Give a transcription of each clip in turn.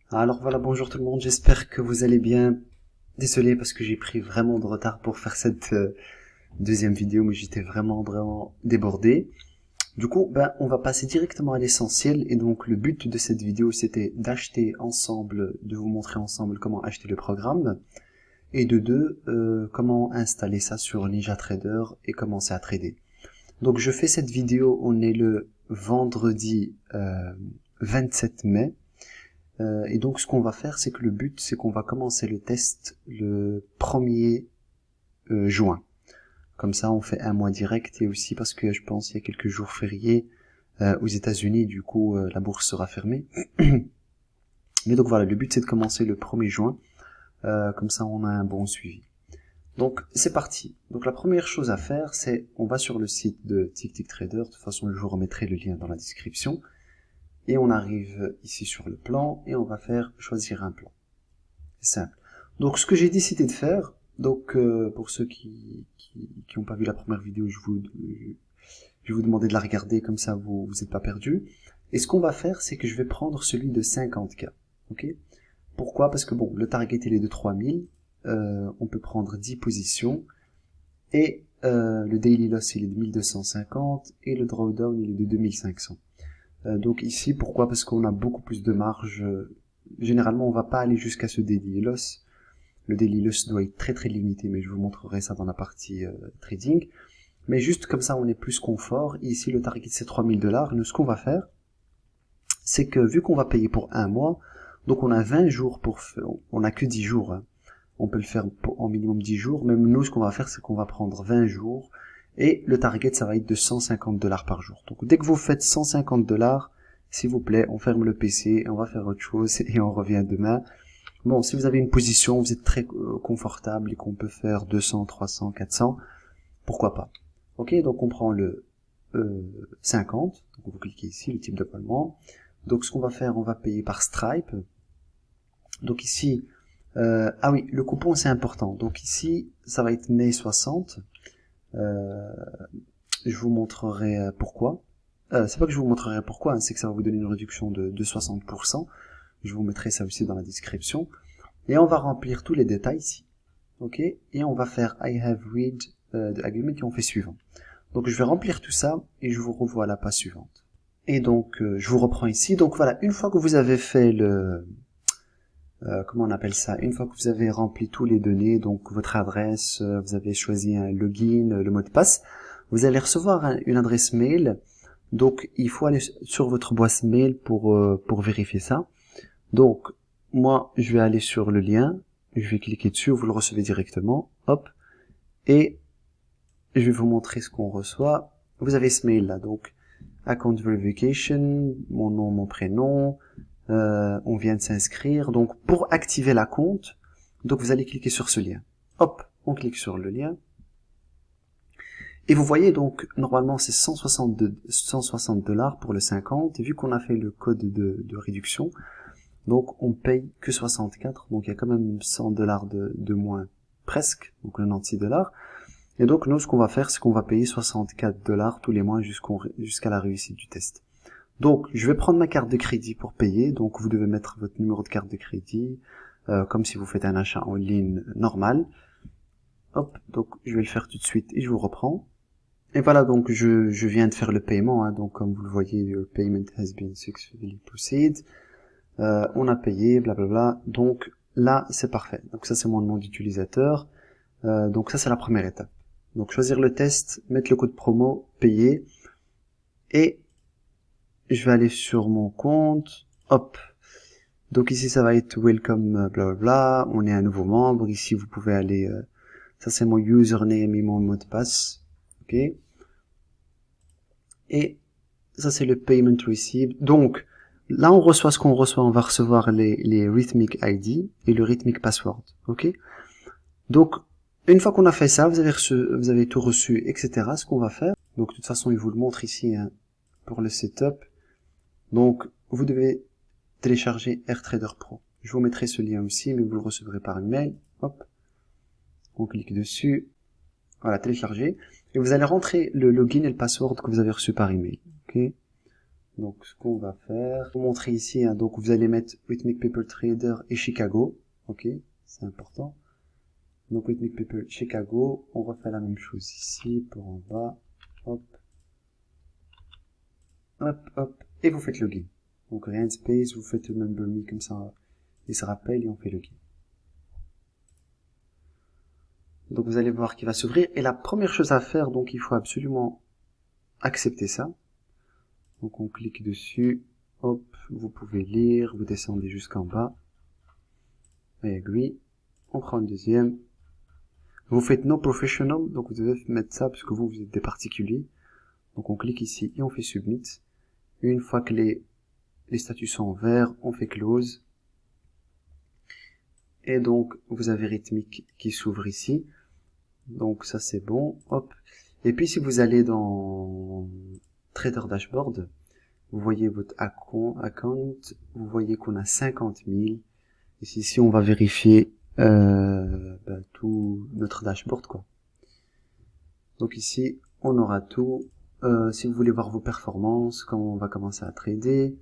Alors voilà, bonjour tout le monde, j'espère que vous allez bien. Désolé parce que j'ai pris vraiment de retard pour faire cette deuxième vidéo, mais j'étais vraiment débordé. Du coup, on va passer directement à l'essentiel, et donc le but de cette vidéo c'était d'acheter ensemble, de vous montrer ensemble comment acheter le programme, et de deux, comment installer ça sur NinjaTrader et commencer à trader. Donc je fais cette vidéo, on est le vendredi 27 mai. Et donc ce qu'on va faire, c'est que le but, c'est qu'on va commencer le test le 1er juin. Comme ça, on fait un mois direct, et aussi parce que je pense qu'il y a quelques jours fériés aux États-Unis, du coup la bourse sera fermée. Mais donc voilà, le but c'est de commencer le 1er juin, comme ça on a un bon suivi. Donc c'est parti. Donc la première chose à faire, c'est on va sur le site de TickTickTrader. De toute façon, je vous remettrai le lien dans la description. Et on arrive ici sur le plan, et on va faire choisir un plan. C'est simple. Donc ce que j'ai décidé de faire, donc pour ceux qui n'ont pas vu la première vidéo, je vais vous demander de la regarder, comme ça vous n'êtes pas perdu. Et ce qu'on va faire, c'est que je vais prendre celui de 50K. Ok? Pourquoi? Parce que bon, le target il est de 3000, on peut prendre 10 positions, et le daily loss il est de 1250, et le drawdown il est de 2500. Donc ici, pourquoi? Parce qu'on a beaucoup plus de marge. Généralement, on va pas aller jusqu'à ce daily loss. Le daily loss doit être très limité, mais je vous montrerai ça dans la partie trading. Mais juste comme ça, on est plus confort. Ici, le target c'est 3000 $. Nous, ce qu'on va faire, c'est que vu qu'on va payer pour un mois, donc on a 20 jours pour faire, on a que 10 jours. Hein. On peut le faire en minimum 10 jours. Même nous, ce qu'on va faire, c'est qu'on va prendre 20 jours. Et le target, ça va être de 150 $ par jour. Donc dès que vous faites 150 $, s'il vous plaît, on ferme le PC, et on va faire autre chose, et on revient demain. Bon, si vous avez une position, vous êtes très confortable, et qu'on peut faire 200, 300, 400, pourquoi pas. Ok, donc on prend le 50, donc vous cliquez ici, le type d'abonnement. Donc ce qu'on va faire, on va payer par Stripe. Donc ici, ah oui, le coupon c'est important. Donc ici, ça va être mai 60. Je vous montrerai pourquoi. C'est pas que je vous montrerai pourquoi, hein, c'est que ça va vous donner une réduction de 60%. Je vous mettrai ça aussi dans la description. Et on va remplir tous les détails ici. Ok, et on va faire I have read the agreement, et on fait suivant. Donc je vais remplir tout ça, et je vous revois à la page suivante. Et donc je vous reprends ici. Donc voilà, une fois que vous avez fait le comment on appelle ça, une fois que vous avez rempli tous les données, donc votre adresse, vous avez choisi un login, le mot de passe, vous allez recevoir une adresse mail. Donc il faut aller sur votre boîte mail pour vérifier ça. Donc moi je vais aller sur le lien, je vais cliquer dessus, vous le recevez directement, hop, et je vais vous montrer ce qu'on reçoit. Vous avez ce mail là, donc account verification, mon nom, mon prénom, on vient de s'inscrire. Donc pour activer la compte, donc vous allez cliquer sur ce lien. Hop, on clique sur le lien. Et vous voyez donc, normalement c'est 160 $ pour le 50, et vu qu'on a fait le code de réduction, donc on paye que 64, donc il y a quand même 100 $ de moins, presque, donc 96 $. Et donc nous, ce qu'on va faire, c'est qu'on va payer 64 $ tous les mois jusqu'à la réussite du test. Donc je vais prendre ma carte de crédit pour payer, donc vous devez mettre votre numéro de carte de crédit, comme si vous faites un achat en ligne normal. Hop, donc je vais le faire tout de suite, et je vous reprends. Et voilà, donc je viens de faire le paiement, hein, donc comme vous le voyez, le payment has been successfully proceeded. On a payé, blablabla, donc là c'est parfait. Donc ça c'est mon nom d'utilisateur, donc ça c'est la première étape. Donc choisir le test, mettre le code promo, payer, et je vais aller sur mon compte, hop. Donc ici ça va être welcome, blablabla, on est un nouveau membre, ici vous pouvez aller, ça c'est mon username et mon mot de passe, ok. Et ça c'est le payment received. Donc là on reçoit ce qu'on reçoit, on va recevoir les Rhythmic ID et le Rhythmic password, ok. Donc une fois qu'on a fait ça, vous avez tout reçu, etc. Ce qu'on va faire, donc de toute façon il vous le montre ici, hein, pour le setup. Donc vous devez télécharger AirTrader Pro. Je vous mettrai ce lien aussi, mais vous le recevrez par email. Hop, on clique dessus, voilà, télécharger, et vous allez rentrer le login et le password que vous avez reçu par email. Ok. Donc ce qu'on va faire, je vais vous montrer ici, hein, donc vous allez mettre Rhythmic Paper Trader et Chicago, ok, c'est important. Donc Rhythmic Paper Chicago, on refait la même chose ici pour en bas, hop, hop, hop, et vous faites login. Donc rien de space, vous faites remember me comme ça, il se rappelle et on fait login. Donc vous allez voir qu'il va s'ouvrir, et la première chose à faire, donc il faut absolument accepter ça. Donc on clique dessus, hop, vous pouvez lire, vous descendez jusqu'en bas, I agree, on prend le deuxième, vous faites no professional, donc vous devez mettre ça parce que vous êtes des particuliers, donc on clique ici et on fait submit. Une fois que les statuts sont verts, on fait close, et donc vous avez Rhythmic qui s'ouvre ici, donc ça c'est bon, hop, et puis si vous allez dans Trader Dashboard, vous voyez votre account, vous voyez qu'on a 50 000. Ici, on va vérifier tout notre dashboard, quoi. Donc ici, on aura tout. Si vous voulez voir vos performances, comment on va commencer à trader,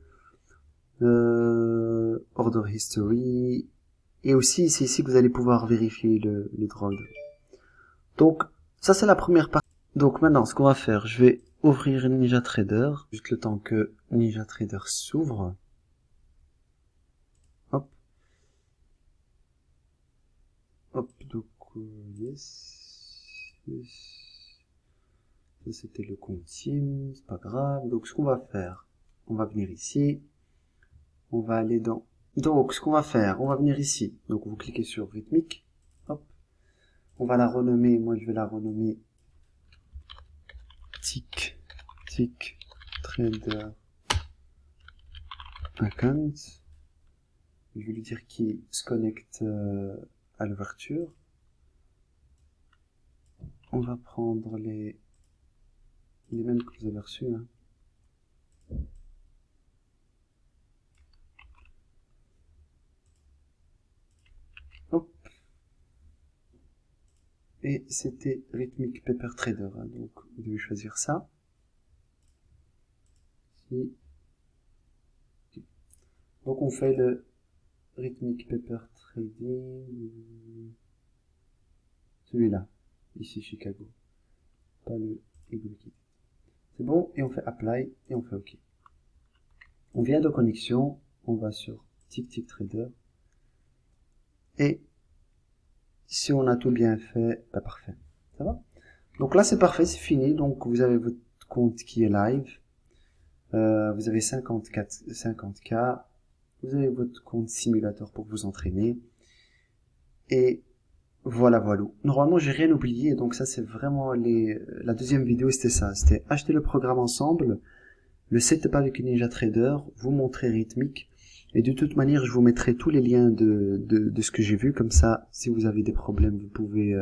order history, et aussi c'est ici que vous allez pouvoir vérifier le draw. Donc ça c'est la première partie. Donc maintenant, ce qu'on va faire, je vais ouvrir NinjaTrader, juste le temps que NinjaTrader s'ouvre. Hop. Hop, donc, yes. Ça c'était le compte Team, c'est pas grave. Donc ce qu'on va faire, on va venir ici. On va aller dans... Donc ce qu'on va faire, on va venir ici. Donc vous cliquez sur Rhythmic. Hop. On va la renommer, moi je vais la renommer Tick Trader Account. Je vais lui dire qu'il se connecte à l'ouverture. On va prendre les mêmes que vous avez reçus. Hein. Hop. Et c'était Rhythmic Paper Trader. Hein. Donc vous devez choisir ça. Ici. Donc on fait le Rhythmic Paper Trading. Celui-là. Ici Chicago. Pas le Eagle-Kit. C'est bon, et on fait Apply, et on fait OK. On vient de connexion, on va sur Tick Trader, et si on a tout bien fait, bah parfait. Ça va? Donc là c'est parfait, c'est fini, donc vous avez votre compte qui est live, vous avez 50K, vous avez votre compte simulateur pour vous entraîner, et voilà. Normalement j'ai rien oublié, donc ça c'est vraiment la deuxième vidéo, c'était ça, c'était acheter le programme ensemble, le setup avec NinjaTrader, vous montrer Rhythmic, et de toute manière je vous mettrai tous les liens de ce que j'ai vu, comme ça si vous avez des problèmes vous pouvez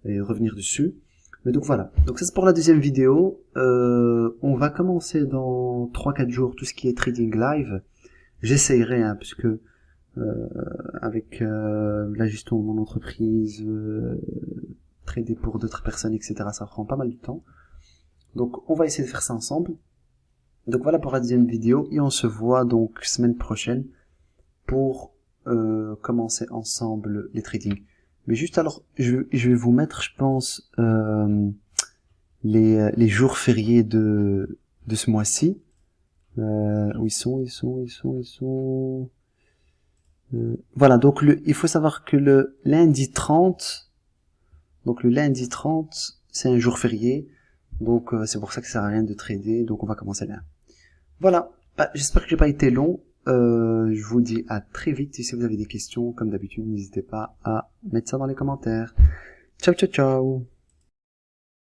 revenir dessus. Mais donc voilà, donc ça c'est pour la deuxième vidéo. On va commencer dans 3-4 jours tout ce qui est trading live. J'essayerai, hein, puisque avec la gestion de mon entreprise, trader pour d'autres personnes, etc., ça prend pas mal de temps. Donc on va essayer de faire ça ensemble. Donc voilà pour la deuxième vidéo, et on se voit donc semaine prochaine pour commencer ensemble les trading. Mais juste alors, je vais vous mettre, je pense, les jours fériés de ce mois-ci. Où ils sont. Voilà, donc il faut savoir que le lundi 30, c'est un jour férié. Donc c'est pour ça que ça sert à rien de trader, donc on va commencer là. Voilà, j'espère que j'ai pas été long. Je vous dis à très vite, et si vous avez des questions, comme d'habitude, n'hésitez pas à mettre ça dans les commentaires. Ciao.